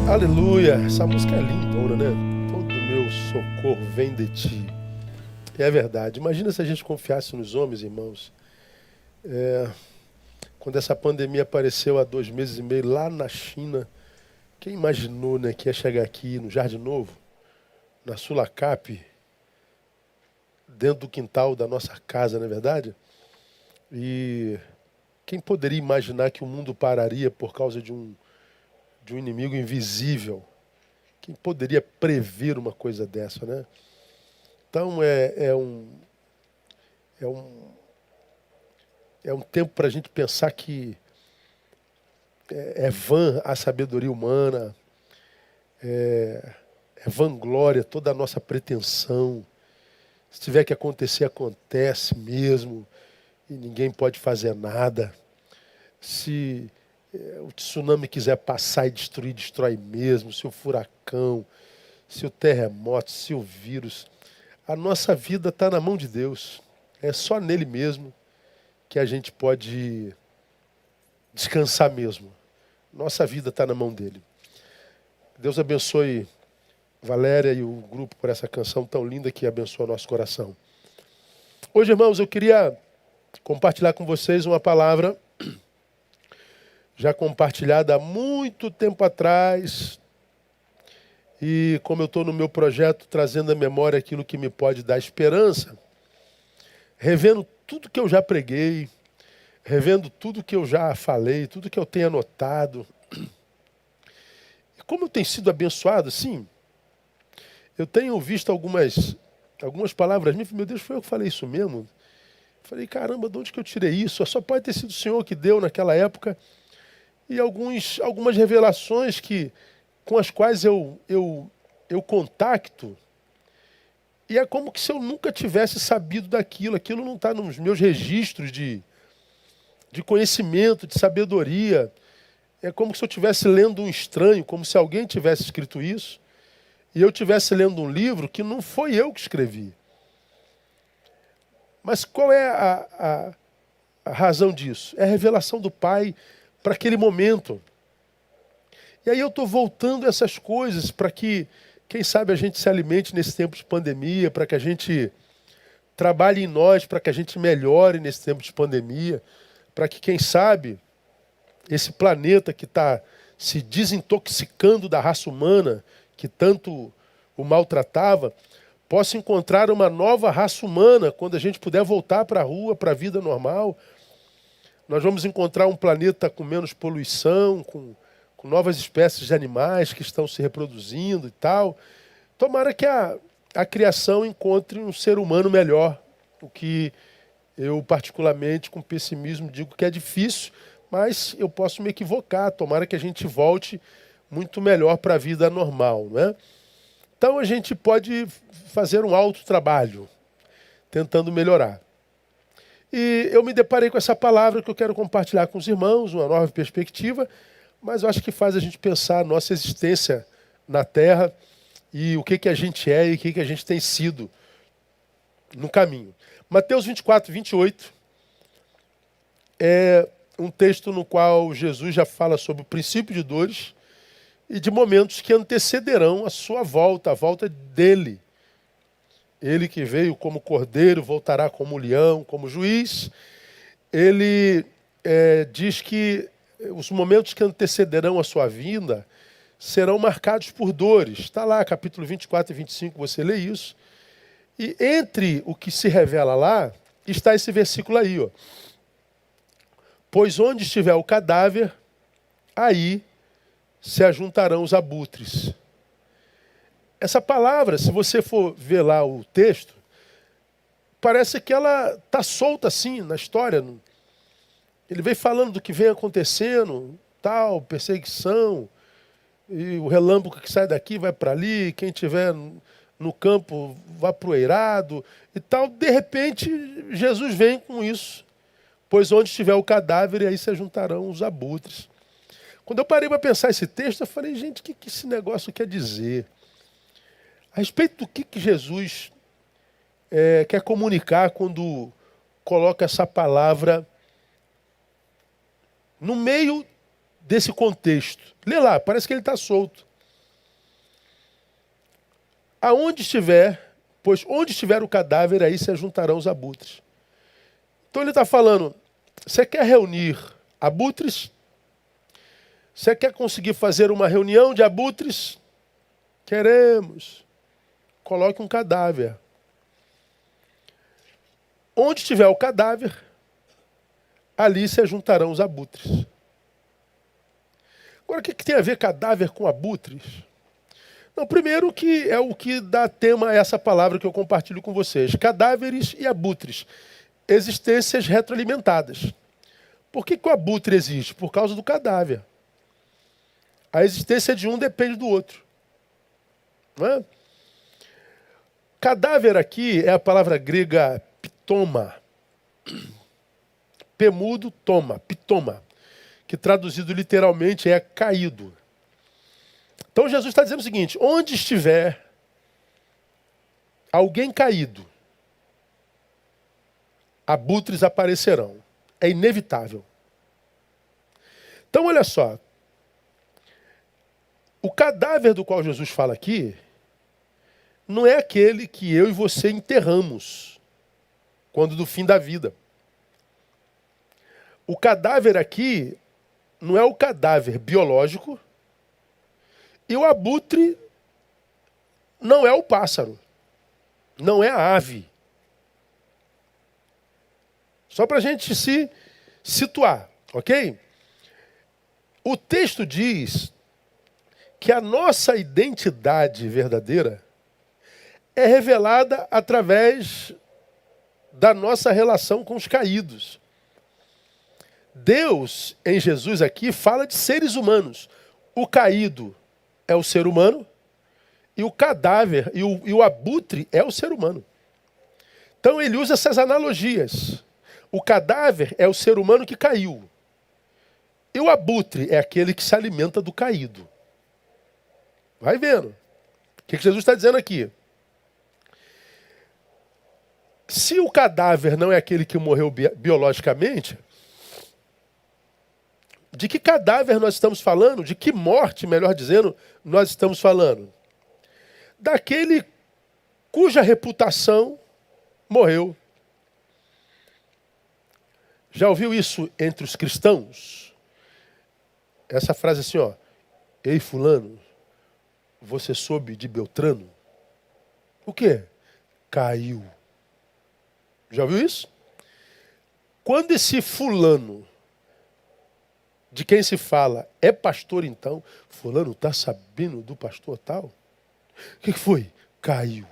Aleluia, essa música é lindona, né? Todo meu socorro vem de ti. E é verdade. Imagina se a gente confiasse nos homens, irmãos. Quando essa pandemia apareceu há 2 meses e meio lá na China, quem imaginou, né, que ia chegar aqui no Jardim Novo, na Sulacap, dentro do quintal da nossa casa, não é verdade? E quem poderia imaginar que o mundo pararia por causa de um inimigo invisível? Quem poderia prever uma coisa dessa, né? Então é um, é um tempo para a gente pensar que é vã a sabedoria humana, é vanglória toda a nossa pretensão. Se tiver que acontecer, acontece mesmo, e ninguém pode fazer nada. Se o tsunami quiser passar e destruir, destrói mesmo. Se o furacão, se o terremoto, se o vírus. A nossa vida está na mão de Deus. É só nele mesmo que a gente pode descansar mesmo. Nossa vida está na mão dele. Deus abençoe Valéria e o grupo por essa canção tão linda que abençoa nosso coração. Hoje, irmãos, eu queria compartilhar com vocês uma palavra já compartilhada há muito tempo atrás. E como eu estou no meu projeto trazendo à memória aquilo que me pode dar esperança, revendo tudo que eu já preguei, revendo tudo que eu já falei, tudo que eu tenho anotado. E como eu tenho sido abençoado, sim, eu tenho visto algumas palavras minhas. Meu Deus, foi eu que falei isso mesmo? Falei, caramba, de onde que eu tirei isso? Só pode ter sido o Senhor que deu naquela época. E algumas revelações com as quais eu contacto. E é como que se eu nunca tivesse sabido daquilo. Aquilo não está nos meus registros de conhecimento, de sabedoria. É como se eu estivesse lendo um estranho, como se alguém tivesse escrito isso. E eu estivesse lendo um livro que não foi eu que escrevi. Mas qual é a razão disso? É a revelação do Pai para aquele momento. E aí eu estou voltando essas coisas para que, quem sabe, a gente se alimente nesse tempo de pandemia, para que a gente trabalhe em nós, para que a gente melhore nesse tempo de pandemia, para que, quem sabe, esse planeta que está se desintoxicando da raça humana, que tanto o maltratava, possa encontrar uma nova raça humana quando a gente puder voltar para a rua, para a vida normal. Nós vamos encontrar um planeta com menos poluição, com novas espécies de animais que estão se reproduzindo e tal. Tomara que a criação encontre um ser humano melhor, o que eu, particularmente, com pessimismo, digo que é difícil, mas eu posso me equivocar. Tomara que a gente volte muito melhor para a vida normal, né? Então a gente pode fazer um autotrabalho, tentando melhorar. E eu me deparei com essa palavra que eu quero compartilhar com os irmãos, uma nova perspectiva, mas eu acho que faz a gente pensar a nossa existência na Terra e o que a gente é e o que a gente tem sido no caminho. Mateus 24, 28 é um texto no qual Jesus já fala sobre o princípio de dores e de momentos que antecederão a sua volta, a volta dele. Ele que veio como cordeiro, voltará como leão, como juiz. Ele diz que os momentos que antecederão a sua vinda serão marcados por dores. Está lá, capítulo 24 e 25, você lê isso. E entre o que se revela lá, está esse versículo aí, ó. Pois onde estiver o cadáver, aí se ajuntarão os abutres. Essa palavra, se você for ver lá o texto, parece que ela está solta assim na história. Ele vem falando do que vem acontecendo, tal, perseguição, e o relâmpago que sai daqui vai para ali, quem estiver no campo vai para o eirado e tal. De repente, Jesus vem com isso. Pois onde estiver o cadáver, aí se juntarão os abutres. Quando eu parei para pensar esse texto, eu falei, gente, o que esse negócio quer dizer? A respeito do que Jesus quer comunicar quando coloca essa palavra no meio desse contexto. Lê lá, parece que ele está solto. Pois onde estiver o cadáver, aí se ajuntarão os abutres. Então ele está falando, você quer reunir abutres? Você quer conseguir fazer uma reunião de abutres? Queremos. Coloque um cadáver. Onde estiver o cadáver, ali se ajuntarão os abutres. Agora, o que tem a ver cadáver com abutres? Não, primeiro que é o que dá tema a essa palavra que eu compartilho com vocês. Cadáveres e abutres. Existências retroalimentadas. Por que o abutre existe? Por causa do cadáver. A existência de um depende do outro. Não é? Cadáver aqui é a palavra grega pitoma. Pemudo, toma, pitoma. Que traduzido literalmente é caído. Então Jesus está dizendo o seguinte, onde estiver alguém caído, abutres aparecerão. É inevitável. Então olha só, o cadáver do qual Jesus fala aqui, não é aquele que eu e você enterramos, quando do fim da vida. O cadáver aqui não é o cadáver biológico, e o abutre não é o pássaro, não é a ave. Só para a gente se situar, ok? O texto diz que a nossa identidade verdadeira é revelada através da nossa relação com os caídos. Deus, em Jesus aqui, fala de seres humanos. O caído é o ser humano e o cadáver e o abutre é o ser humano. Então ele usa essas analogias. O cadáver é o ser humano que caiu. E o abutre é aquele que se alimenta do caído. Vai vendo. O que Jesus está dizendo aqui? Se o cadáver não é aquele que morreu biologicamente, de que cadáver nós estamos falando? De que morte, melhor dizendo, nós estamos falando? Daquele cuja reputação morreu. Já ouviu isso entre os cristãos? Essa frase assim, ó. Ei, fulano, você soube de Beltrano? O quê? Caiu. Já ouviu isso? Quando esse fulano, de quem se fala, é pastor então, fulano está sabendo do pastor tal? O que foi? Caiu.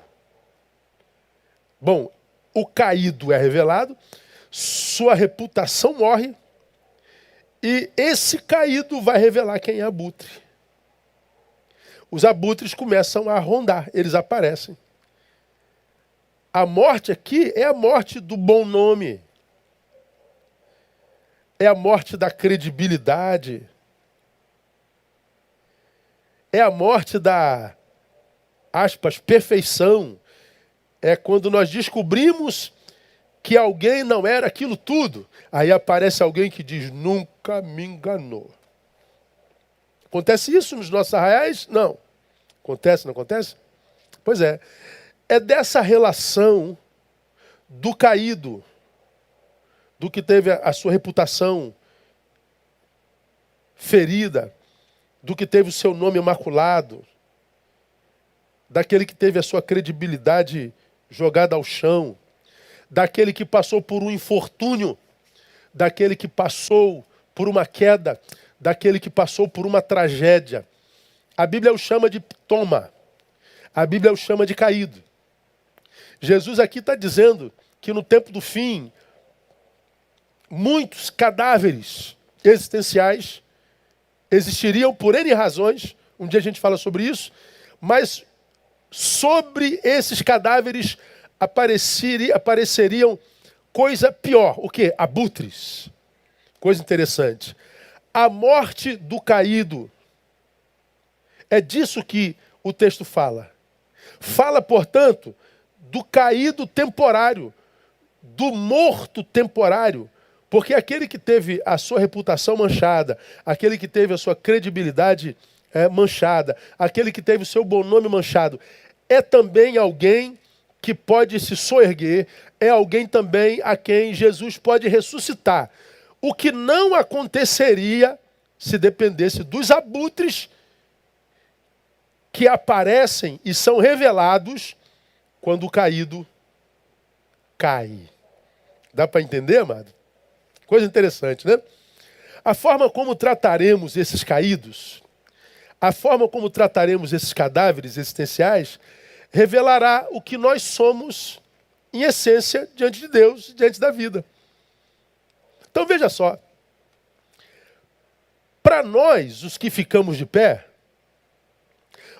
Bom, o caído é revelado, sua reputação morre, e esse caído vai revelar quem é abutre. Os abutres começam a rondar, eles aparecem. A morte aqui é a morte do bom nome. É a morte da credibilidade. É a morte da, aspas, perfeição. É quando nós descobrimos que alguém não era aquilo tudo. Aí aparece alguém que diz, nunca me enganou. Acontece isso nos nossos arraiais? Não. Acontece, não acontece? Pois é. É dessa relação do caído, do que teve a sua reputação ferida, do que teve o seu nome maculado, daquele que teve a sua credibilidade jogada ao chão, daquele que passou por um infortúnio, daquele que passou por uma queda, daquele que passou por uma tragédia. A Bíblia o chama de pitoma, a Bíblia o chama de caído. Jesus aqui está dizendo que no tempo do fim, muitos cadáveres existenciais existiriam por N razões, um dia a gente fala sobre isso, mas sobre esses cadáveres apareceriam coisa pior. O quê? Abutres. Coisa interessante. A morte do caído. É disso que o texto fala. Fala, portanto, do caído temporário, do morto temporário, porque aquele que teve a sua reputação manchada, aquele que teve a sua credibilidade manchada, aquele que teve o seu bom nome manchado, é também alguém que pode se soerguer, é alguém também a quem Jesus pode ressuscitar. O que não aconteceria se dependesse dos abutres que aparecem e são revelados quando o caído cai. Dá para entender, amado? Coisa interessante, né? A forma como trataremos esses caídos, a forma como trataremos esses cadáveres existenciais, revelará o que nós somos, em essência, diante de Deus, diante da vida. Então veja só. Para nós, os que ficamos de pé,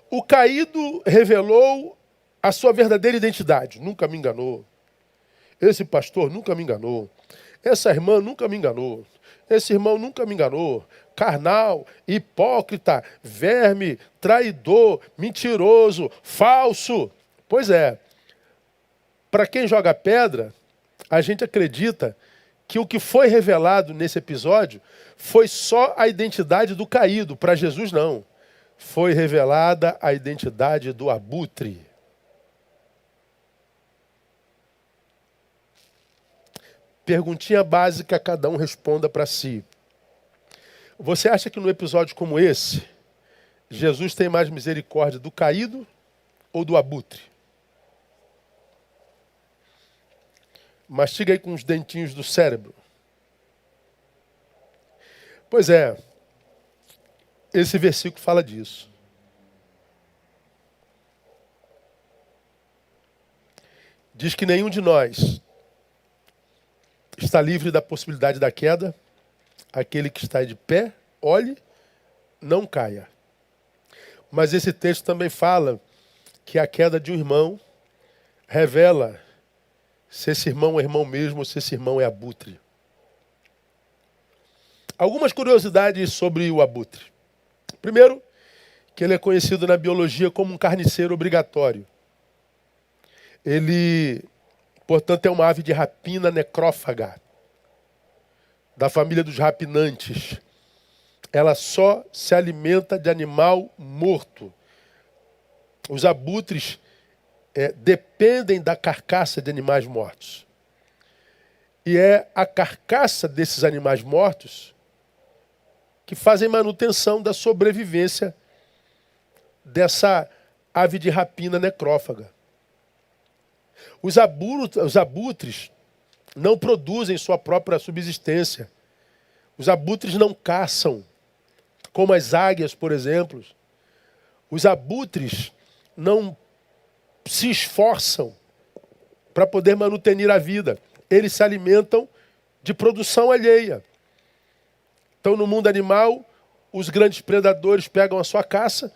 o caído revelou a sua verdadeira identidade. Nunca me enganou. Esse pastor nunca me enganou. Essa irmã nunca me enganou. Esse irmão nunca me enganou. Carnal, hipócrita, verme, traidor, mentiroso, falso. Pois é. Para quem joga pedra, a gente acredita que o que foi revelado nesse episódio foi só a identidade do caído. Para Jesus, não. Foi revelada a identidade do abutre. Perguntinha básica, cada um responda para si. Você acha que num episódio como esse, Jesus tem mais misericórdia do caído ou do abutre? Mastiga aí com os dentinhos do cérebro. Pois é, esse versículo fala disso. Diz que nenhum de nós está livre da possibilidade da queda. Aquele que está de pé, olhe, não caia. Mas esse texto também fala que a queda de um irmão revela se esse irmão é irmão mesmo ou se esse irmão é abutre. Algumas curiosidades sobre o abutre. Primeiro, que ele é conhecido na biologia como um carniceiro obrigatório. Ele, portanto, é uma ave de rapina necrófaga, da família dos rapinantes. Ela só se alimenta de animal morto. Os abutres dependem da carcaça de animais mortos. E é a carcaça desses animais mortos que fazem manutenção da sobrevivência dessa ave de rapina necrófaga. Os abutres não produzem sua própria subsistência. Os abutres não caçam, como as águias, por exemplo. Os abutres não se esforçam para poder manutenir a vida. Eles se alimentam de produção alheia. Então, no mundo animal, os grandes predadores pegam a sua caça,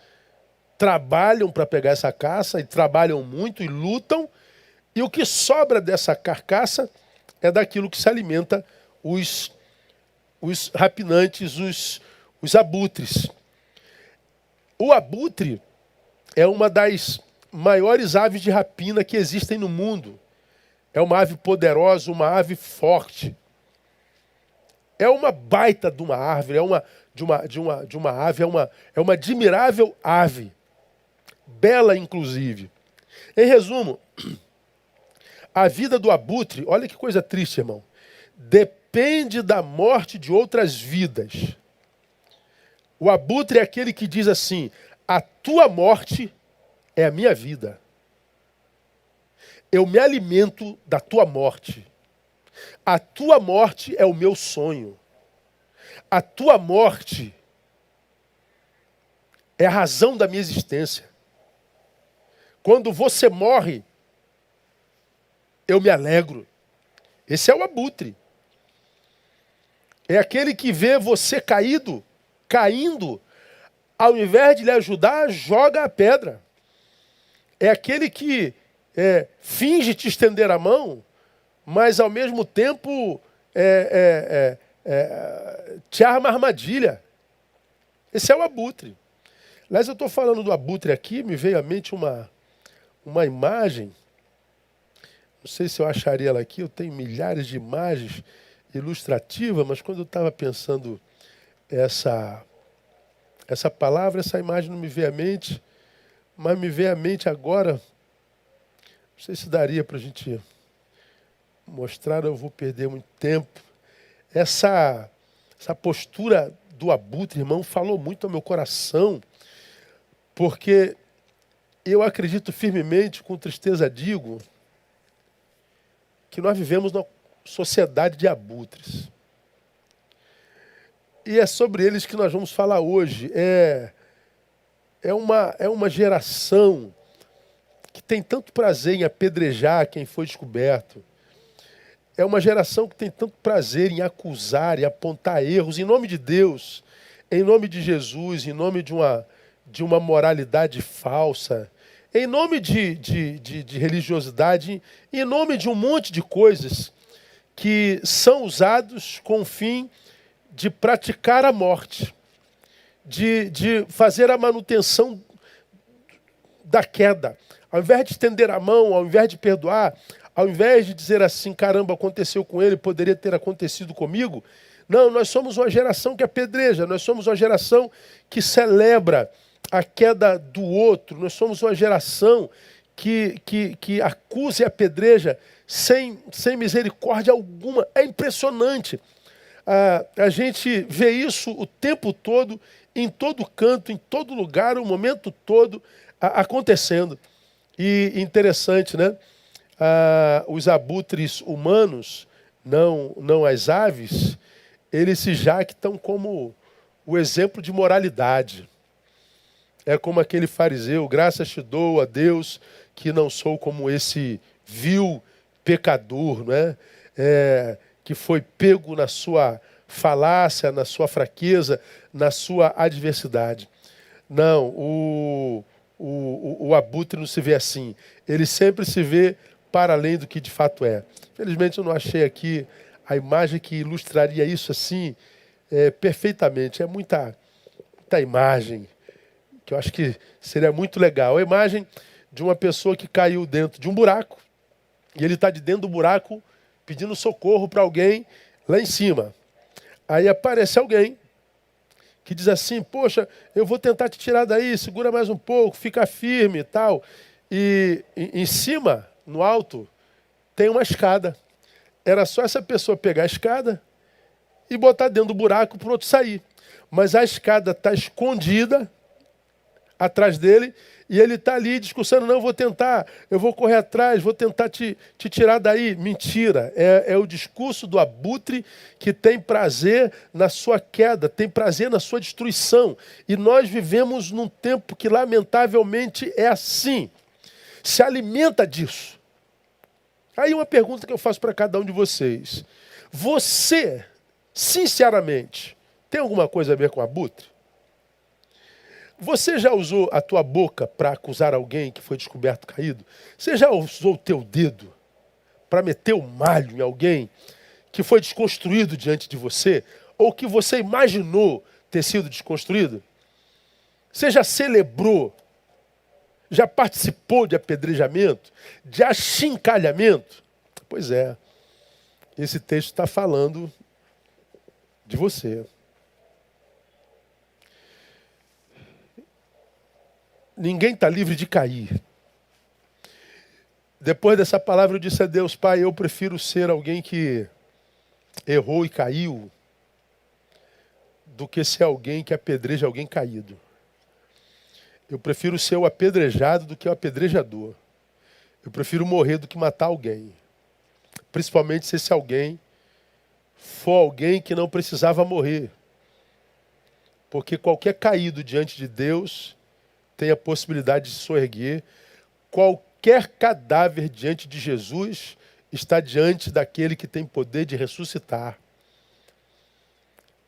trabalham para pegar essa caça, e trabalham muito e lutam, e o que sobra dessa carcaça é daquilo que se alimenta os rapinantes, os abutres. O abutre é uma das maiores aves de rapina que existem no mundo. É uma ave poderosa, uma ave forte. É uma baita de uma árvore, de uma ave, é uma admirável ave. Bela, inclusive. Em resumo, a vida do abutre, olha que coisa triste, irmão, depende da morte de outras vidas. O abutre é aquele que diz assim: a tua morte é a minha vida. Eu me alimento da tua morte. A tua morte é o meu sonho. A tua morte é a razão da minha existência. Quando você morre, eu me alegro. Esse é o abutre. É aquele que vê você caindo, ao invés de lhe ajudar, joga a pedra. É aquele que finge te estender a mão, mas ao mesmo tempo te arma armadilha. Esse é o abutre. Aliás, eu estou falando do abutre aqui, me veio à mente uma imagem. Não sei se eu acharia ela aqui, eu tenho milhares de imagens ilustrativas, mas quando eu estava pensando essa palavra, essa imagem não me veio à mente. mas me vem à mente agora, não sei se daria para a gente mostrar, eu vou perder muito tempo. Essa postura do abutre, irmão, falou muito ao meu coração, porque eu acredito firmemente, com tristeza digo, que nós vivemos numa sociedade de abutres. E é sobre eles que nós vamos falar hoje. É uma geração que tem tanto prazer em apedrejar quem foi descoberto. É uma geração que tem tanto prazer em acusar e apontar erros em nome de Deus, em nome de Jesus, em nome de uma moralidade falsa, em nome de religiosidade, em nome de um monte de coisas que são usados com o fim de praticar a morte, de fazer a manutenção da queda. Ao invés de estender a mão, ao invés de perdoar, ao invés de dizer assim, caramba, aconteceu com ele, poderia ter acontecido comigo. Não, nós somos uma geração que apedreja, nós somos uma geração que celebra a queda do outro, nós somos uma geração que acusa e apedreja sem misericórdia alguma. É impressionante. A gente vê isso o tempo todo, em todo canto, em todo lugar, o momento todo acontecendo. E interessante, né? Os abutres humanos, não as aves, eles se jactam como o exemplo de moralidade. É como aquele fariseu, graças te dou a Deus que não sou como esse vil pecador, não é? Que foi pego na sua falácia, na sua fraqueza, na sua adversidade. Não, o abutre não se vê assim. Ele sempre se vê para além do que de fato é. Felizmente eu não achei aqui a imagem que ilustraria isso assim perfeitamente. É muita imagem que eu acho que seria muito legal. A imagem de uma pessoa que caiu dentro de um buraco e ele está de dentro do buraco pedindo socorro para alguém lá em cima. Aí aparece alguém que diz assim, poxa, eu vou tentar te tirar daí, segura mais um pouco, fica firme e tal. E em cima, no alto, tem uma escada. Era só essa pessoa pegar a escada e botar dentro do buraco para o outro sair. Mas a escada está escondida atrás dele e ele está ali discursando, não, eu vou correr atrás, vou tentar te tirar daí. Mentira, é o discurso do abutre que tem prazer na sua queda, tem prazer na sua destruição. E nós vivemos num tempo que lamentavelmente é assim, se alimenta disso. Aí uma pergunta que eu faço para cada um de vocês. Você, sinceramente, tem alguma coisa a ver com abutre? Você já usou a tua boca para acusar alguém que foi descoberto caído? Você já usou o teu dedo para meter o malho em alguém que foi desconstruído diante de você? Ou que você imaginou ter sido desconstruído? Você já celebrou, já participou de apedrejamento, de achincalhamento? Pois é, esse texto está falando de você. Ninguém está livre de cair. Depois dessa palavra eu disse a Deus, Pai, eu prefiro ser alguém que errou e caiu do que ser alguém que apedreja alguém caído. Eu prefiro ser o apedrejado do que o apedrejador. Eu prefiro morrer do que matar alguém. Principalmente se esse alguém for alguém que não precisava morrer. Porque qualquer caído diante de Deus tem a possibilidade de se soerguer. Qualquer cadáver diante de Jesus está diante daquele que tem poder de ressuscitar.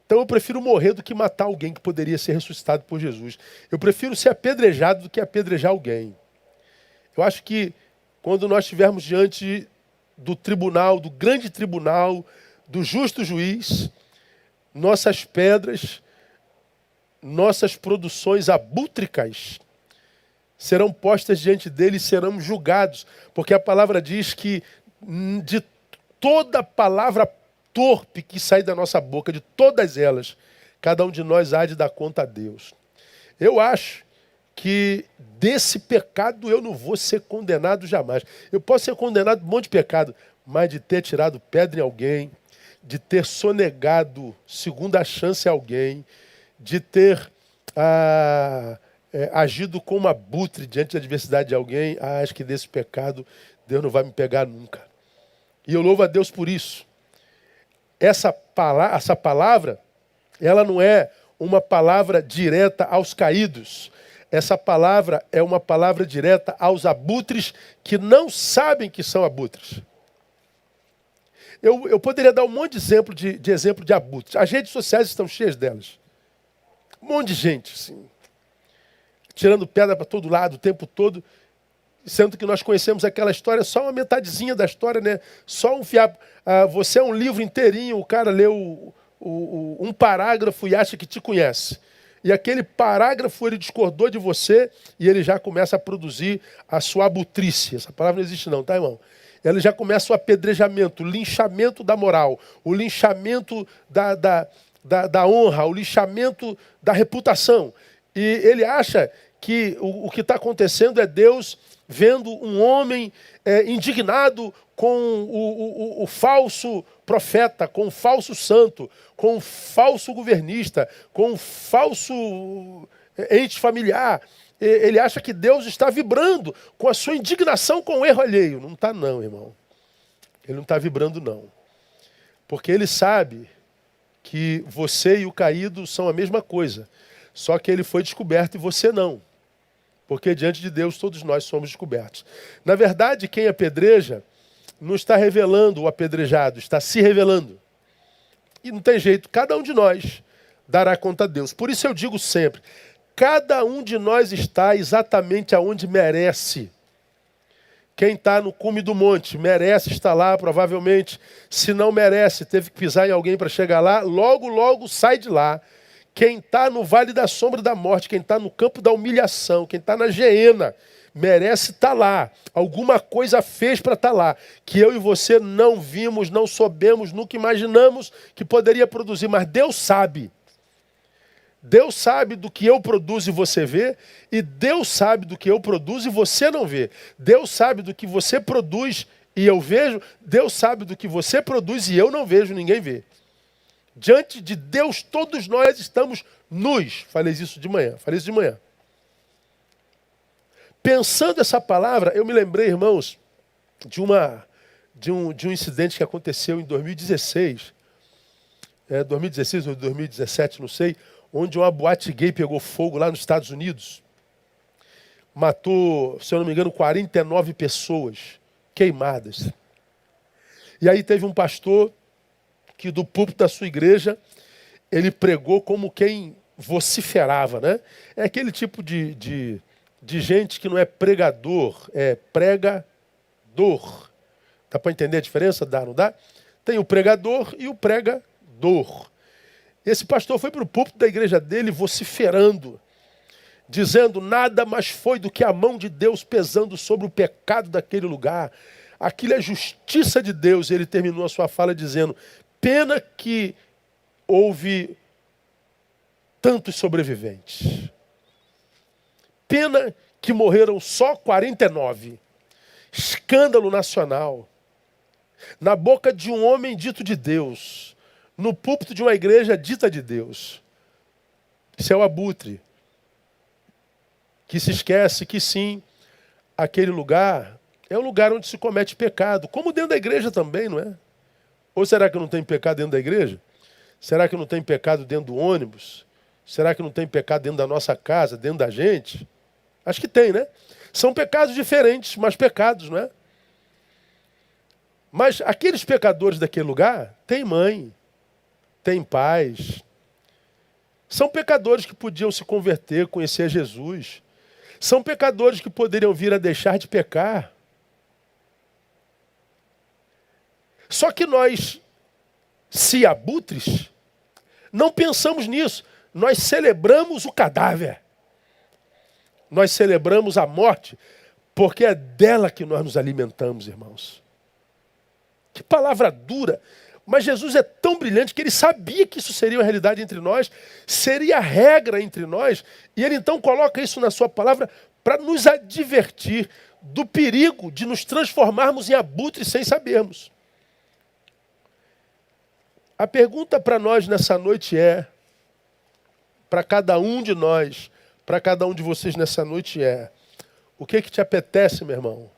Então eu prefiro morrer do que matar alguém que poderia ser ressuscitado por Jesus. Eu prefiro ser apedrejado do que apedrejar alguém. Eu acho que quando nós estivermos diante do tribunal, do grande tribunal, do justo juiz, nossas pedras, nossas produções abútricas serão postas diante dele e serão julgados. Porque a palavra diz que de toda palavra torpe que sai da nossa boca, de todas elas, cada um de nós há de dar conta a Deus. Eu acho que desse pecado eu não vou ser condenado jamais. Eu posso ser condenado por um monte de pecado, mas de ter tirado pedra em alguém, de ter sonegado segunda chance a alguém, de ter agido como abutre diante da adversidade de alguém, acho que desse pecado Deus não vai me pegar nunca. E eu louvo a Deus por isso. Essa palavra, ela não é uma palavra direta aos caídos. Essa palavra é uma palavra direta aos abutres que não sabem que são abutres. Eu poderia dar um monte de exemplo de abutres. As redes sociais estão cheias delas. Um monte de gente, assim, tirando pedra para todo lado o tempo todo, sendo que nós conhecemos aquela história, só uma metadezinha da história, né? Só um fiapo. Você é um livro inteirinho, o cara leu um parágrafo e acha que te conhece. E aquele parágrafo ele discordou de você e ele já começa a produzir a sua abutrice. Essa palavra não existe não, tá, irmão? Ele já começa o apedrejamento, o linchamento da moral, o linchamento da honra, o linchamento da reputação. E ele acha que o que está acontecendo é Deus vendo um homem indignado com o falso profeta, com o falso santo, com o falso governista, com o falso ente familiar. Ele acha que Deus está vibrando com a sua indignação com o erro alheio. Não está não, irmão. Ele não está vibrando não. Porque ele sabe que você e o caído são a mesma coisa. Só que ele foi descoberto e você não. Porque diante de Deus todos nós somos descobertos. Na verdade, quem apedreja não está revelando o apedrejado, está se revelando. E não tem jeito, cada um de nós dará conta a Deus. Por isso eu digo sempre, cada um de nós está exatamente aonde merece. Quem está no cume do monte merece estar lá, provavelmente. Se não merece, teve que pisar em alguém para chegar lá, logo, logo sai de lá. Quem está no vale da sombra da morte, quem está no campo da humilhação, quem está na geena, merece estar lá. Alguma coisa fez para estar lá, que eu e você não vimos, não soubemos, nunca imaginamos que poderia produzir, mas Deus sabe. Deus sabe do que eu produzo e você vê, e Deus sabe do que eu produzo e você não vê. Deus sabe do que você produz e eu vejo, Deus sabe do que você produz e eu não vejo, ninguém vê. Diante de Deus, todos nós estamos nus. Falei isso de manhã. Pensando essa palavra, eu me lembrei, irmãos, de um incidente que aconteceu em 2016. 2016 ou 2017, não sei, onde uma boate gay pegou fogo lá nos Estados Unidos. Matou, se eu não me engano, 49 pessoas queimadas. E aí teve um pastor que do púlpito da sua igreja, ele pregou como quem vociferava, né? É aquele tipo de gente que não é pregador, é pregador. Dá para entender a diferença? Dá, não dá? Tem o pregador e o pregador. Esse pastor foi para o púlpito da igreja dele vociferando, dizendo nada mais foi do que a mão de Deus pesando sobre o pecado daquele lugar. Aquilo é justiça de Deus. E ele terminou a sua fala dizendo, pena que houve tantos sobreviventes. Pena que morreram só 49. Escândalo nacional. Na boca de um homem dito de Deus. No púlpito de uma igreja dita de Deus. Isso é o abutre. Que se esquece que sim, aquele lugar é um lugar onde se comete pecado. Como dentro da igreja também, não é? Ou será que não tem pecado dentro da igreja? Será que não tem pecado dentro do ônibus? Será que não tem pecado dentro da nossa casa, dentro da gente? Acho que tem, né? São pecados diferentes, mas pecados, não é? Mas aqueles pecadores daquele lugar têm mãe, têm pais. São pecadores que podiam se converter, conhecer Jesus. São pecadores que poderiam vir a deixar de pecar. Só que nós, se abutres, não pensamos nisso. Nós celebramos o cadáver. Nós celebramos a morte, porque é dela que nós nos alimentamos, irmãos. Que palavra dura. Mas Jesus é tão brilhante que ele sabia que isso seria uma realidade entre nós, seria a regra entre nós, e ele então coloca isso na sua palavra para nos advertir do perigo de nos transformarmos em abutres sem sabermos. A pergunta para nós nessa noite é, para cada um de nós, para cada um de vocês nessa noite é, o que te apetece, meu irmão?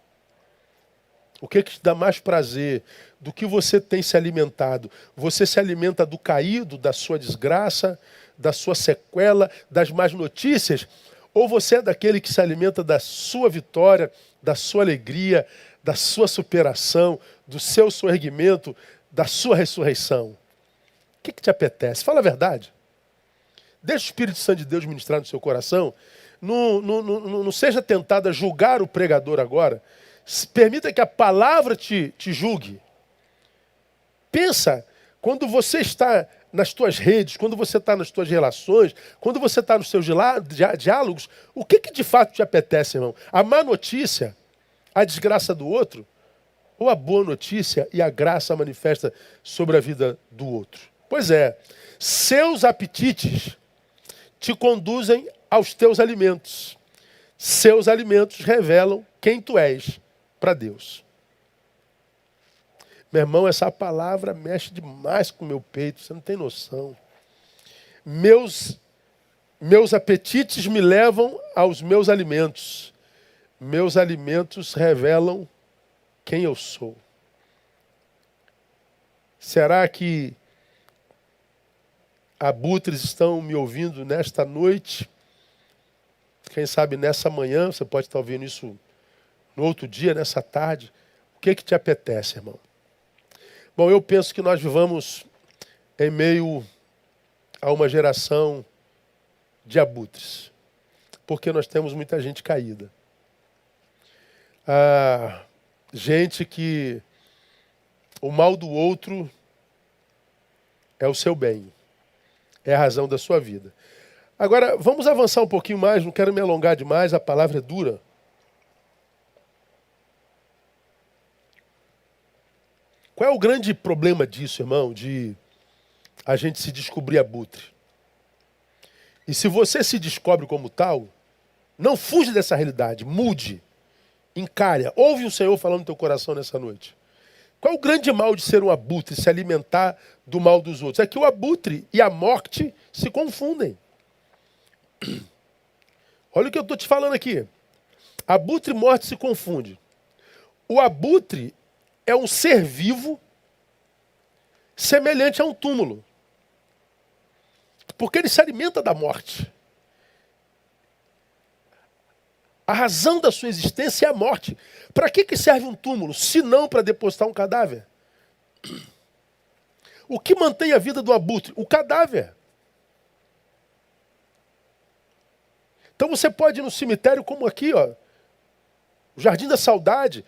O que te dá mais prazer? Do que você tem se alimentado? Você se alimenta do caído, da sua desgraça, da sua sequela, das más notícias? Ou você é daquele que se alimenta da sua vitória, da sua alegria, da sua superação, do seu soerguimento, da sua ressurreição? O que te apetece? Fala a verdade. Deixa o Espírito Santo de Deus ministrar no seu coração. Não seja tentado a julgar o pregador agora. Permita que a palavra te julgue. Pensa, quando você está nas tuas redes, quando você está nas tuas relações, quando você está nos seus diálogos, o que de fato te apetece, irmão? A má notícia, a desgraça do outro, ou a boa notícia e a graça manifesta sobre a vida do outro? Pois é, seus apetites te conduzem aos teus alimentos. Seus alimentos revelam quem tu és para Deus. Meu irmão, essa palavra mexe demais com o meu peito, você não tem noção. Meus apetites me levam aos meus alimentos. Meus alimentos revelam quem eu sou. Será que abutres estão me ouvindo nesta noite? Quem sabe nessa manhã, você pode estar ouvindo isso no outro dia, nessa tarde. O que te apetece, irmão? Bom, eu penso que nós vivamos em meio a uma geração de abutres, porque nós temos muita gente caída. Gente que o mal do outro é o seu bem, é a razão da sua vida. Agora, vamos avançar um pouquinho mais, não quero me alongar demais, a palavra é dura. Qual é o grande problema disso, irmão, de a gente se descobrir abutre? E se você se descobre como tal, não fuja dessa realidade, mude, encare, ouve o Senhor falando no teu coração nessa noite. Qual é o grande mal de ser um abutre, se alimentar do mal dos outros? É que o abutre e a morte se confundem. Olha o que eu estou te falando aqui. Abutre e morte se confundem. O abutre é um ser vivo semelhante a um túmulo. Porque ele se alimenta da morte. A razão da sua existência é a morte. Para que serve um túmulo, se não para depositar um cadáver? O que mantém a vida do abutre? O cadáver. Então você pode ir no cemitério como aqui, ó, o Jardim da Saudade,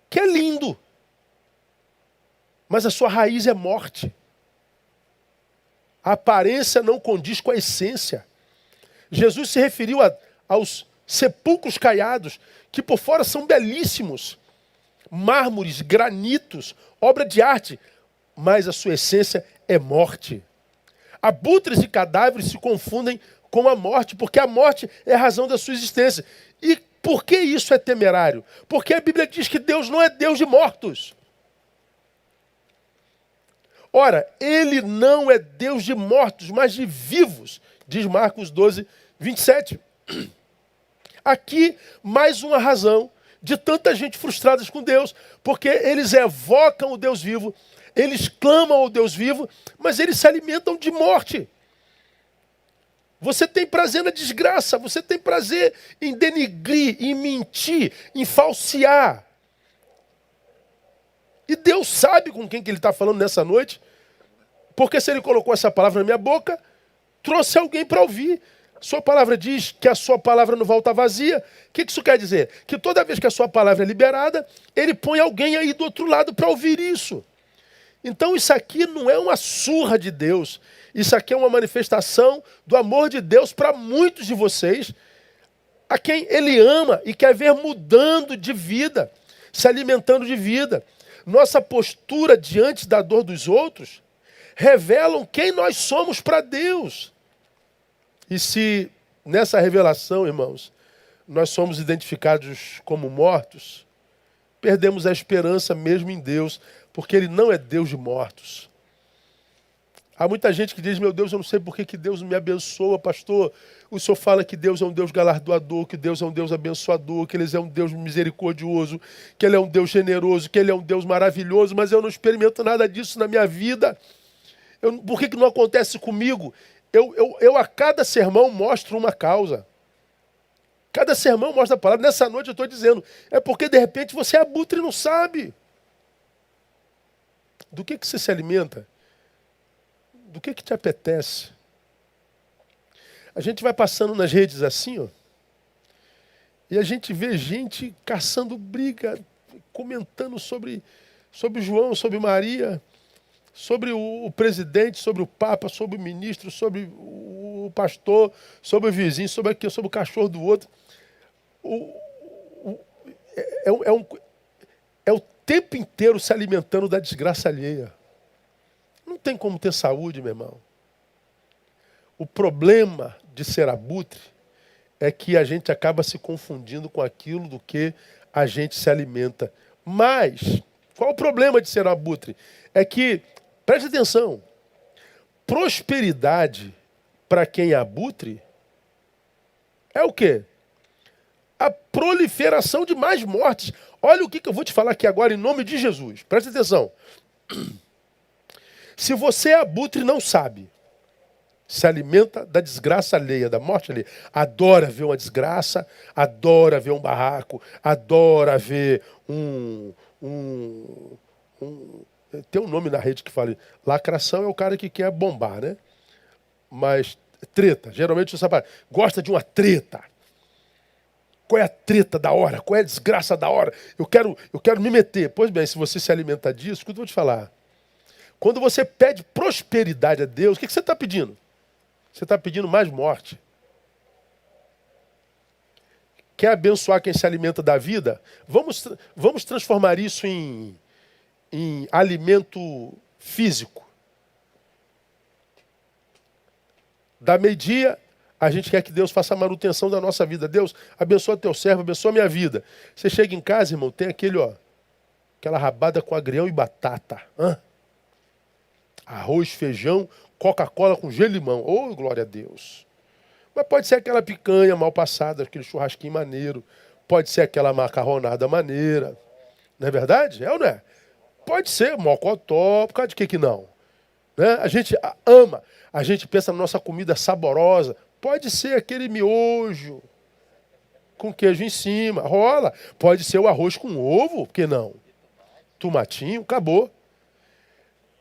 que é lindo, mas a sua raiz é morte. A aparência não condiz com a essência. Jesus se referiu aos sepulcros caiados, que por fora são belíssimos, mármores, granitos, obra de arte, mas a sua essência é morte. Abutres e cadáveres se confundem com a morte, porque a morte é a razão da sua existência. E por que isso é temerário? Porque a Bíblia diz que Deus não é Deus de mortos. Ora, Ele não é Deus de mortos, mas de vivos, diz Marcos 12, 27. Aqui, mais uma razão de tanta gente frustrada com Deus, porque eles evocam o Deus vivo, eles clamam ao Deus vivo, mas eles se alimentam de morte. Você tem prazer na desgraça, você tem prazer em denigrir, em mentir, em falsear. E Deus sabe com quem que Ele está falando nessa noite, porque se Ele colocou essa palavra na minha boca, trouxe alguém para ouvir. Sua palavra diz que a sua palavra não volta vazia. O que isso quer dizer? Que toda vez que a sua palavra é liberada, Ele põe alguém aí do outro lado para ouvir isso. Então isso aqui não é uma surra de Deus. Isso aqui é uma manifestação do amor de Deus para muitos de vocês, a quem Ele ama e quer ver mudando de vida, se alimentando de vida. nossa postura diante da dor dos outros, revelam quem nós somos para Deus. E se nessa revelação, irmãos, nós somos identificados como mortos, perdemos a esperança mesmo em Deus, porque Ele não é Deus de mortos. Há muita gente que diz, meu Deus, eu não sei por que Deus me abençoa, pastor. O senhor fala que Deus é um Deus galardoador, que Deus é um Deus abençoador, que Ele é um Deus misericordioso, que Ele é um Deus generoso, que Ele é um Deus maravilhoso, mas eu não experimento nada disso na minha vida. Por que não acontece comigo? Eu a cada sermão mostro uma causa. Cada sermão mostra a palavra. Nessa noite eu estou dizendo, é porque de repente você é abutre e não sabe. Do que você se alimenta? Do que te apetece? A gente vai passando nas redes assim, ó, e a gente vê gente caçando briga, comentando sobre João, sobre Maria, sobre o presidente, sobre o papa, sobre o ministro, sobre o pastor, sobre o vizinho, sobre aquilo, sobre o cachorro do outro. É o tempo inteiro se alimentando da desgraça alheia. Não tem como ter saúde, meu irmão. O problema de ser abutre é que a gente acaba se confundindo com aquilo do que a gente se alimenta. Mas, qual o problema de ser abutre? É que, preste atenção, prosperidade para quem é abutre é o quê? A proliferação de mais mortes. Olha o que eu vou te falar aqui agora em nome de Jesus. Preste atenção. Se você é abutre e não sabe, se alimenta da desgraça alheia, da morte alheia, adora ver uma desgraça, adora ver um barraco, adora ver tem um nome na rede que fala, lacração é o cara que quer bombar, né? Mas treta, geralmente você gosta de uma treta. Qual é a treta da hora? Qual é a desgraça da hora? Eu quero me meter. Pois bem, se você se alimenta disso, o que eu vou te falar? Quando você pede prosperidade a Deus, o que você está pedindo? Você está pedindo mais morte. Quer abençoar quem se alimenta da vida? Vamos transformar isso em alimento físico. Da meio-dia, a gente quer que Deus faça a manutenção da nossa vida. Deus, abençoa teu servo, abençoa a minha vida. Você chega em casa, irmão, tem aquela rabada com agrião e batata. Arroz, feijão, Coca-Cola com gelo e limão. Oh, glória a Deus. Mas pode ser aquela picanha mal passada, aquele churrasquinho maneiro. Pode ser aquela macarronada maneira. Não é verdade? É ou não é? Pode ser mocotó, por causa de que não? Né? A gente ama, a gente pensa na nossa comida saborosa. Pode ser aquele miojo com queijo em cima, rola. Pode ser o arroz com ovo, por que não? Tomatinho, acabou.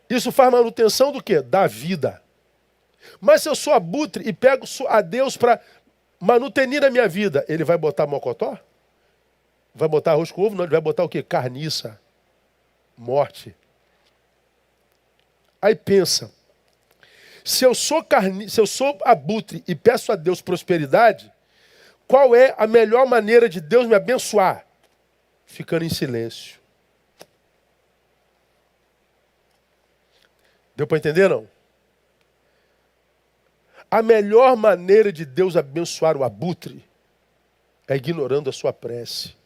Isso faz manutenção do quê? Da vida. Mas se eu sou abutre e pego a Deus para manutenir a minha vida, ele vai botar mocotó? Vai botar arroz com ovo? Não, ele vai botar o quê? Carniça. Morte. Aí pensa, se eu sou abutre e peço a Deus prosperidade, qual é a melhor maneira de Deus me abençoar? Ficando em silêncio. Deu para entender, não? A melhor maneira de Deus abençoar o abutre é ignorando a sua prece.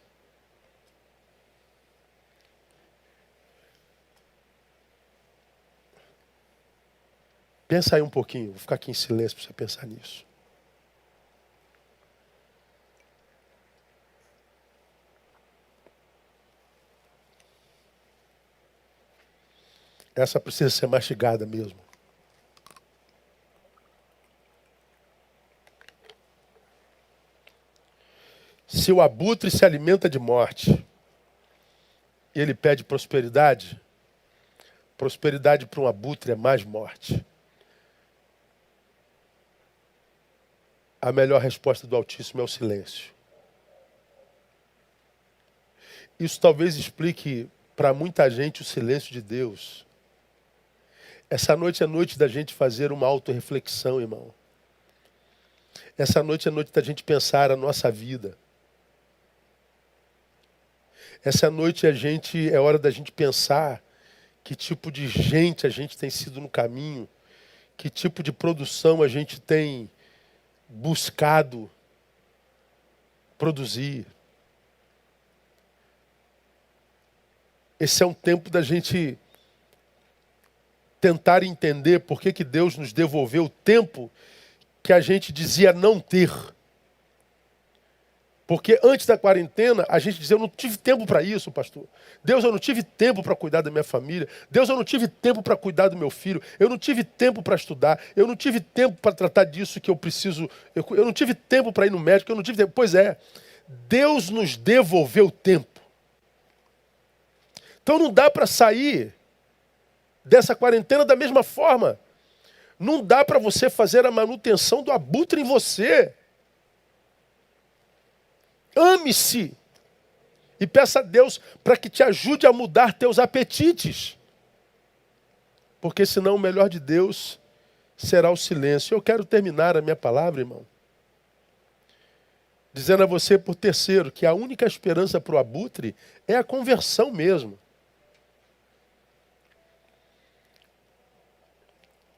Pensa aí um pouquinho, vou ficar aqui em silêncio para você pensar nisso. Essa precisa ser mastigada mesmo. Se o abutre se alimenta de morte e ele pede prosperidade, prosperidade para um abutre é mais morte. A melhor resposta do Altíssimo é o silêncio. Isso talvez explique para muita gente o silêncio de Deus. Essa noite é noite da gente fazer uma autorreflexão, irmão. Essa noite é noite da gente pensar a nossa vida. Essa noite é hora da gente pensar que tipo de gente a gente tem sido no caminho, que tipo de produção a gente tem buscado produzir. Esse é um tempo da gente tentar entender por que Deus nos devolveu o tempo que a gente dizia não ter. Porque antes da quarentena, a gente dizia, eu não tive tempo para isso, pastor. Deus, eu não tive tempo para cuidar da minha família. Deus, eu não tive tempo para cuidar do meu filho. Eu não tive tempo para estudar. Eu não tive tempo para tratar disso que eu preciso. Eu não tive tempo para ir no médico. Eu não tive tempo. Pois é, Deus nos devolveu tempo. Então não dá para sair dessa quarentena da mesma forma. Não dá para você fazer a manutenção do abutre em você. Ame-se e peça a Deus para que te ajude a mudar teus apetites. Porque senão o melhor de Deus será o silêncio. Eu quero terminar a minha palavra, irmão, dizendo a você, por terceiro, que a única esperança para o abutre é a conversão mesmo.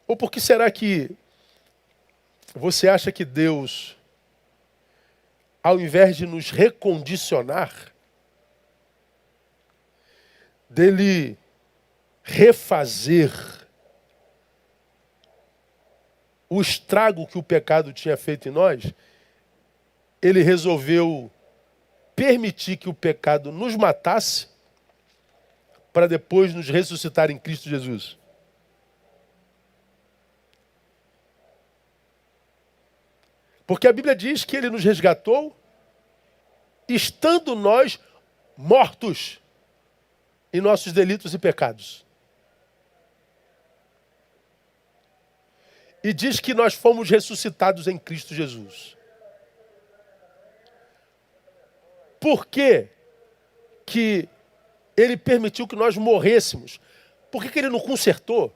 Ou por que será que você acha que Deus, ao invés de nos recondicionar, dele refazer o estrago que o pecado tinha feito em nós, ele resolveu permitir que o pecado nos matasse para depois nos ressuscitar em Cristo Jesus? Porque a Bíblia diz que ele nos resgatou, estando nós mortos em nossos delitos e pecados. E diz que nós fomos ressuscitados em Cristo Jesus. Por que que ele permitiu que nós morrêssemos? Por que ele não consertou?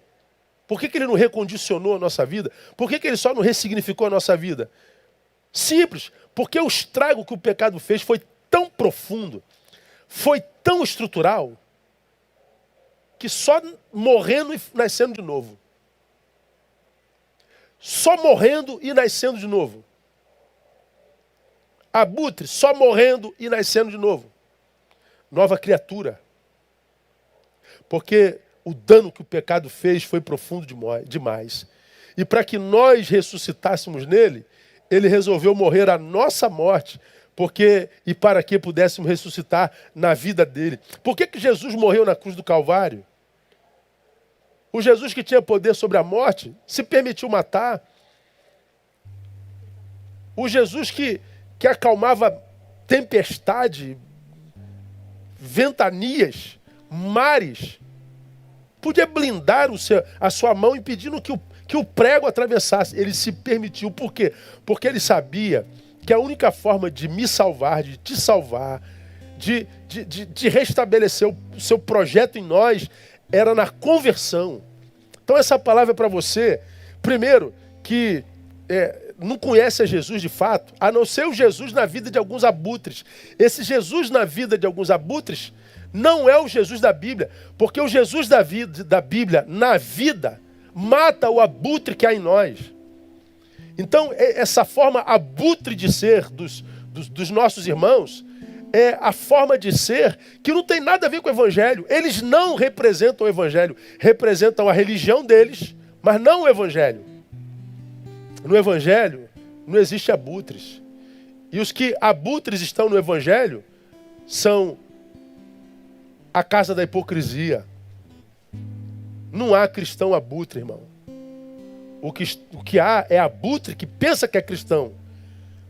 Por que ele não recondicionou a nossa vida? Por que ele só não ressignificou a nossa vida? Simples, porque o estrago que o pecado fez foi tão profundo, foi tão estrutural, que só morrendo e nascendo de novo. Só morrendo e nascendo de novo. Abutre, só morrendo e nascendo de novo. Nova criatura. Porque o dano que o pecado fez foi profundo demais. E para que nós ressuscitássemos nele, ele resolveu morrer a nossa morte, e para que pudéssemos ressuscitar na vida dele. Por que Jesus morreu na cruz do Calvário? O Jesus que tinha poder sobre a morte se permitiu matar. O Jesus que acalmava tempestade, ventanias, mares, podia blindar a sua mão impedindo que o prego atravessasse. Ele se permitiu. Por quê? Porque ele sabia que a única forma de me salvar, de te salvar, de restabelecer o seu projeto em nós, era na conversão. Então essa palavra é para você, primeiro, que não conhece a Jesus de fato, a não ser o Jesus na vida de alguns abutres. Esse Jesus na vida de alguns abutres não é o Jesus da Bíblia, porque o Jesus da Bíblia, na vida, mata o abutre que há em nós. Então, essa forma abutre de ser dos nossos irmãos é a forma de ser que não tem nada a ver com o Evangelho. Eles não representam o Evangelho, representam a religião deles, mas não o Evangelho. No Evangelho não existe abutres. E os que abutres estão no Evangelho são a casa da hipocrisia. Não há cristão abutre, irmão. O que há é abutre que pensa que é cristão,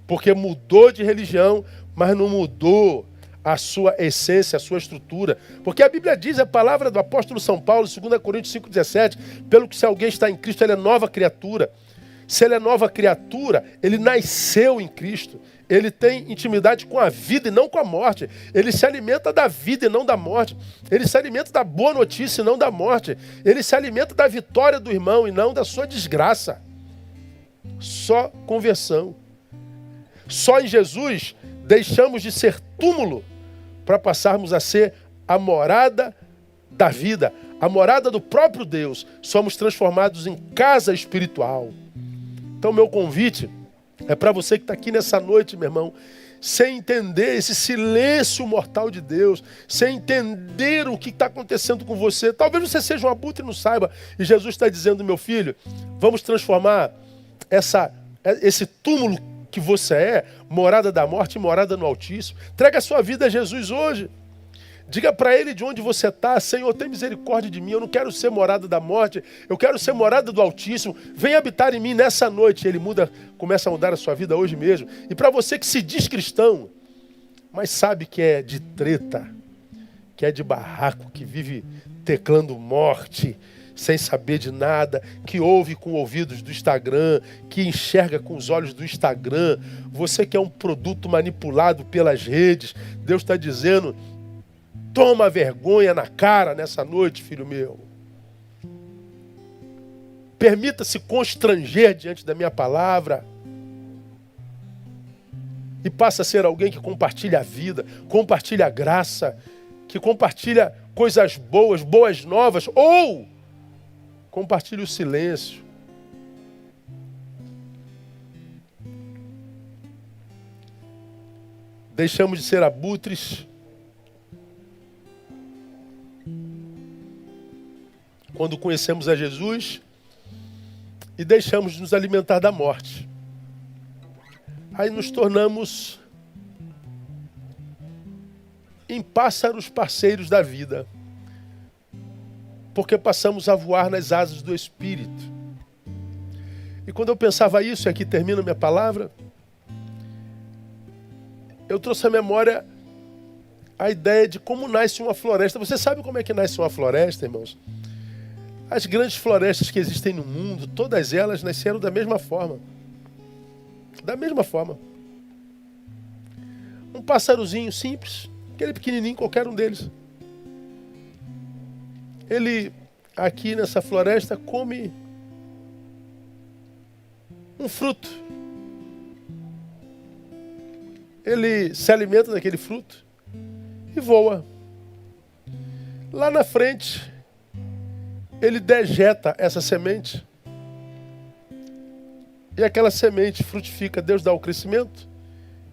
porque mudou de religião, mas não mudou a sua essência, a sua estrutura. Porque a Bíblia diz, a palavra do apóstolo São Paulo, 2 Coríntios 5,17, pelo que se alguém está em Cristo, ele é nova criatura. Se ele é nova criatura, ele nasceu em Cristo. Ele tem intimidade com a vida e não com a morte. Ele se alimenta da vida e não da morte. Ele se alimenta da boa notícia e não da morte. Ele se alimenta da vitória do irmão e não da sua desgraça. Só conversão. Só em Jesus deixamos de ser túmulo para passarmos a ser a morada da vida, a morada do próprio Deus. Somos transformados em casa espiritual. Então, meu convite é para você que está aqui nessa noite, meu irmão, sem entender esse silêncio mortal de Deus, sem entender o que está acontecendo com você. Talvez você seja um abutre e não saiba. E Jesus está dizendo, meu filho, vamos transformar esse túmulo que você é, morada da morte e morada no Altíssimo. Entrega a sua vida a Jesus hoje. Diga para Ele de onde você está: Senhor, tem misericórdia de mim, eu não quero ser morada da morte, eu quero ser morada do Altíssimo. Vem habitar em mim nessa noite. Ele começa a mudar a sua vida hoje mesmo. E para você que se diz cristão, mas sabe que é de treta, que é de barraco, que vive teclando morte, sem saber de nada, que ouve com ouvidos do Instagram, que enxerga com os olhos do Instagram, você que é um produto manipulado pelas redes, Deus está dizendo: toma vergonha na cara nessa noite, filho meu. Permita-se constranger diante da minha palavra. E passa a ser alguém que compartilha a vida, compartilha a graça, que compartilha coisas boas, boas novas, ou compartilha o silêncio. Deixamos de ser abutres quando conhecemos a Jesus e deixamos de nos alimentar da morte. Aí nos tornamos em pássaros parceiros da vida, porque passamos a voar nas asas do Espírito. E quando eu pensava isso, e aqui termina a minha palavra, eu trouxe à memória a ideia de como nasce uma floresta. Você sabe como é que nasce uma floresta, irmãos? As grandes florestas que existem no mundo, todas elas nasceram da mesma forma. Da mesma forma. Um pássarozinho simples, aquele pequenininho, qualquer um deles. Ele, aqui nessa floresta, come um fruto. Ele se alimenta daquele fruto e voa. Lá na frente, ele dejeta essa semente. E aquela semente frutifica, Deus dá o crescimento,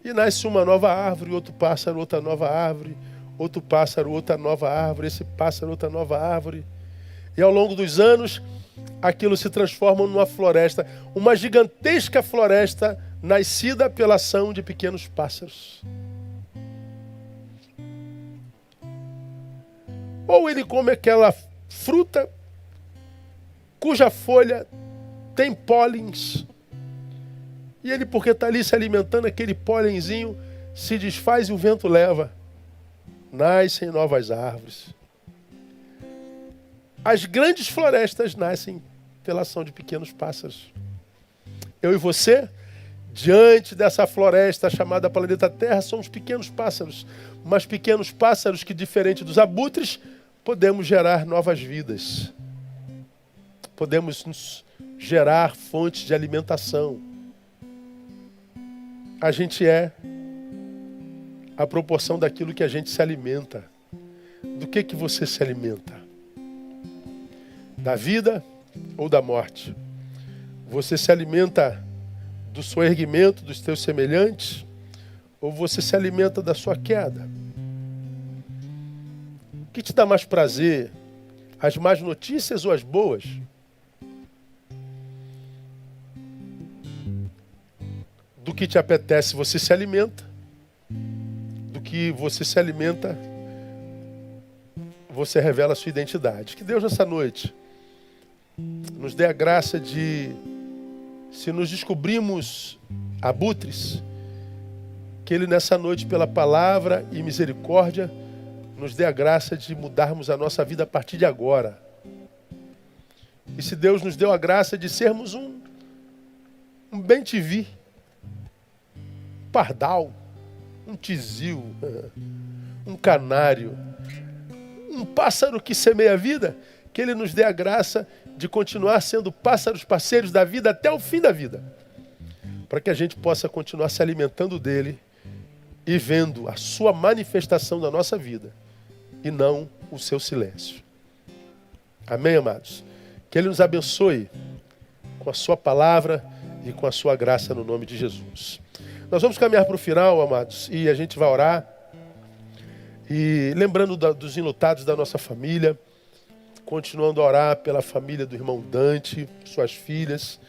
e nasce uma nova árvore, outro pássaro, outra nova árvore, outro pássaro, outra nova árvore, esse pássaro, outra nova árvore. E ao longo dos anos, aquilo se transforma numa floresta, uma gigantesca floresta nascida pela ação de pequenos pássaros. Ou ele come aquela fruta cuja folha tem pólens, e ele, porque está ali se alimentando, aquele pólenzinho se desfaz e o vento leva. Nascem novas árvores. As grandes florestas nascem pela ação de pequenos pássaros. Eu e você, diante dessa floresta chamada planeta Terra, somos pequenos pássaros, mas pequenos pássaros que, diferente dos abutres, podemos gerar novas vidas. Podemos nos gerar fontes de alimentação. A gente é a proporção daquilo que a gente se alimenta. Do que você se alimenta? Da vida ou da morte? Você se alimenta do soerguimento dos teus semelhantes? Ou você se alimenta da sua queda? O que te dá mais prazer? As más notícias ou as boas? Do que te apetece, você se alimenta. Do que você se alimenta, você revela a sua identidade. Que Deus, nessa noite, nos dê a graça de, se nos descobrimos abutres, que Ele, nessa noite, pela palavra e misericórdia, nos dê a graça de mudarmos a nossa vida a partir de agora. E se Deus nos deu a graça de sermos um bem-te-vi, pardal, um tizil, um canário, um pássaro que semeia a vida, que Ele nos dê a graça de continuar sendo pássaros parceiros da vida até o fim da vida, para que a gente possa continuar se alimentando dEle e vendo a sua manifestação na nossa vida e não o seu silêncio. Amém, amados? Que Ele nos abençoe com a sua palavra e com a sua graça no nome de Jesus. Nós vamos caminhar para o final, amados, e a gente vai orar. E lembrando dos enlutados da nossa família, continuando a orar pela família do irmão Dante, suas filhas,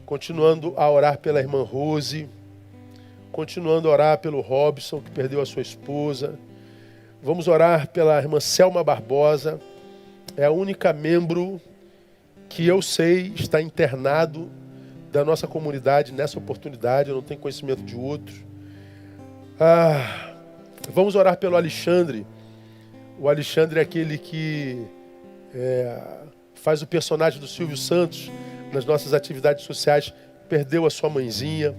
continuando a orar pela irmã Rose, continuando a orar pelo Robson, que perdeu a sua esposa. Vamos orar pela irmã Selma Barbosa, é a única membro que eu sei está internado da nossa comunidade nessa oportunidade, eu não tenho conhecimento de outro. Vamos orar pelo Alexandre. O Alexandre é aquele que faz o personagem do Silvio Santos nas nossas atividades sociais, perdeu a sua mãezinha.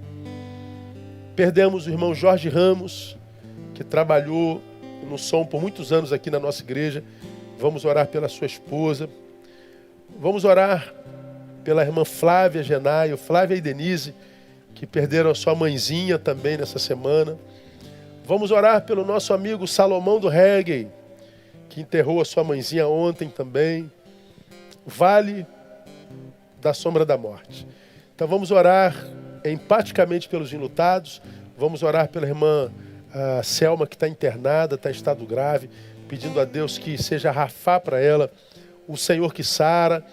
Perdemos o irmão Jorge Ramos, que trabalhou no som por muitos anos aqui na nossa igreja. Vamos orar pela sua esposa. Vamos orar pela irmã Flávia Genaio, Flávia e Denise, que perderam a sua mãezinha também nessa semana. Vamos orar pelo nosso amigo Salomão do Reggae, que enterrou a sua mãezinha ontem também. Vale da sombra da morte. Então vamos orar empaticamente pelos enlutados. Vamos orar pela irmã Selma, que está internada, está em estado grave, pedindo a Deus que seja rafar para ela o Senhor que sara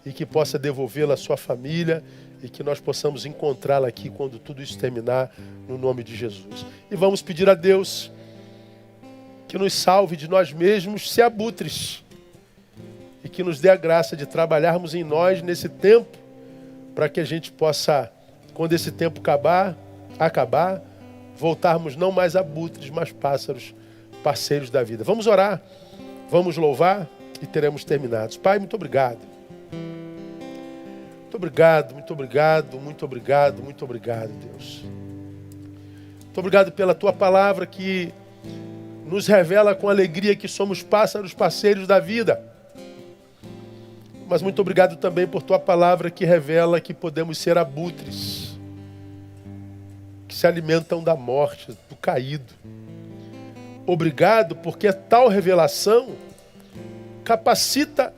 e que possa devolvê-la à sua família e que nós possamos encontrá-la aqui quando tudo isso terminar, no nome de Jesus. E vamos pedir a Deus que nos salve de nós mesmos, se abutres, e que nos dê a graça de trabalharmos em nós nesse tempo, para que a gente possa, quando esse tempo acabar, voltarmos não mais abutres, mas pássaros, parceiros da vida. Vamos orar, vamos louvar e teremos terminados. Pai, muito obrigado. Muito obrigado, muito obrigado, muito obrigado, muito obrigado, Deus. Muito obrigado pela Tua palavra que nos revela com alegria que somos pássaros, parceiros da vida. Mas muito obrigado também por Tua palavra que revela que podemos ser abutres, que se alimentam da morte, do caído. Obrigado porque tal revelação capacita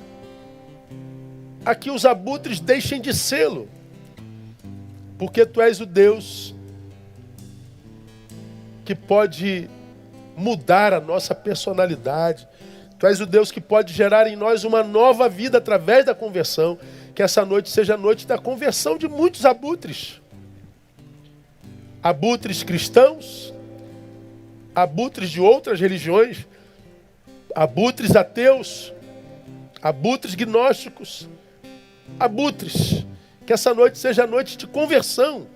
a que os abutres deixem de sê-lo. Porque Tu és o Deus que pode mudar a nossa personalidade. Tu és o Deus que pode gerar em nós uma nova vida através da conversão. Que essa noite seja a noite da conversão de muitos abutres. Abutres cristãos, abutres de outras religiões, abutres ateus, abutres gnósticos, abutres. Que essa noite seja a noite de conversão.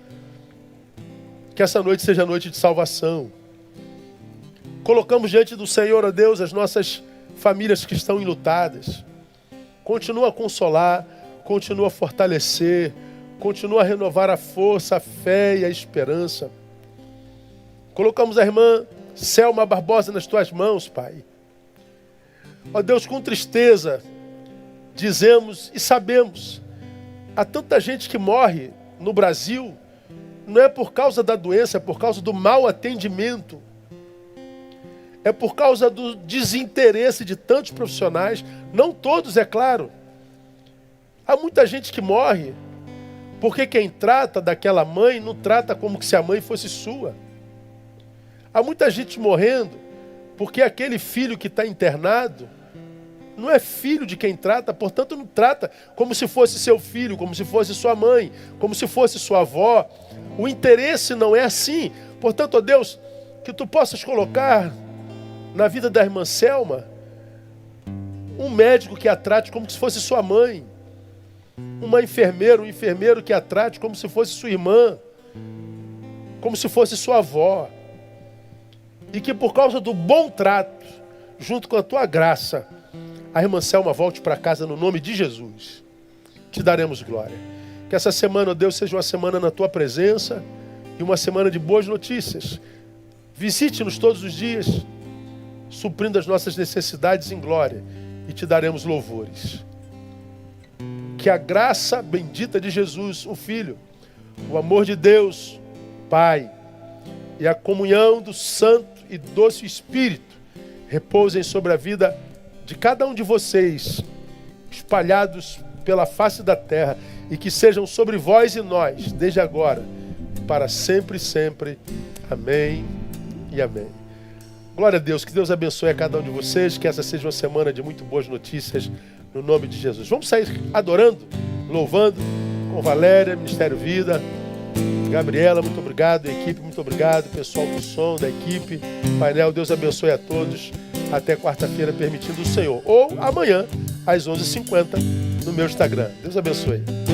Que essa noite seja a noite de salvação. Colocamos diante do Senhor, ó Deus, as nossas famílias que estão enlutadas. Continua a consolar, continua a fortalecer, continua a renovar a força, a fé e a esperança. Colocamos a irmã Selma Barbosa nas Tuas mãos, Pai. Ó Deus, com tristeza, dizemos e sabemos, há tanta gente que morre no Brasil, não é por causa da doença, é por causa do mau atendimento. É por causa do desinteresse de tantos profissionais, não todos, é claro. Há muita gente que morre porque quem trata daquela mãe não trata como se a mãe fosse sua. Há muita gente morrendo porque aquele filho que está internado não é filho de quem trata, portanto não trata como se fosse seu filho, como se fosse sua mãe, como se fosse sua avó. O interesse não é assim. Portanto, ó Deus, que Tu possas colocar na vida da irmã Selma um médico que a trate como se fosse sua mãe, uma enfermeira, um enfermeiro que a trate como se fosse sua irmã, como se fosse sua avó, e que por causa do bom trato, junto com a Tua graça, a irmã Selma volte para casa no nome de Jesus. Te daremos glória. Que essa semana, ó Deus, seja uma semana na Tua presença e uma semana de boas notícias. Visite-nos todos os dias, suprindo as nossas necessidades em glória, e Te daremos louvores. Que a graça bendita de Jesus, o Filho, o amor de Deus, Pai, e a comunhão do Santo e doce Espírito repousem sobre a vida de cada um de vocês, espalhados pela face da terra, e que sejam sobre vós e nós, desde agora, para sempre e sempre. Amém e amém. Glória a Deus, que Deus abençoe a cada um de vocês, que essa seja uma semana de muito boas notícias, no nome de Jesus. Vamos sair adorando, louvando, com Valéria, Ministério Vida, Gabriela, muito obrigado, equipe, muito obrigado, pessoal do som, da equipe, painel, Deus abençoe a todos, até quarta-feira, permitindo o Senhor, ou amanhã, às 11h50, no meu Instagram. Deus abençoe.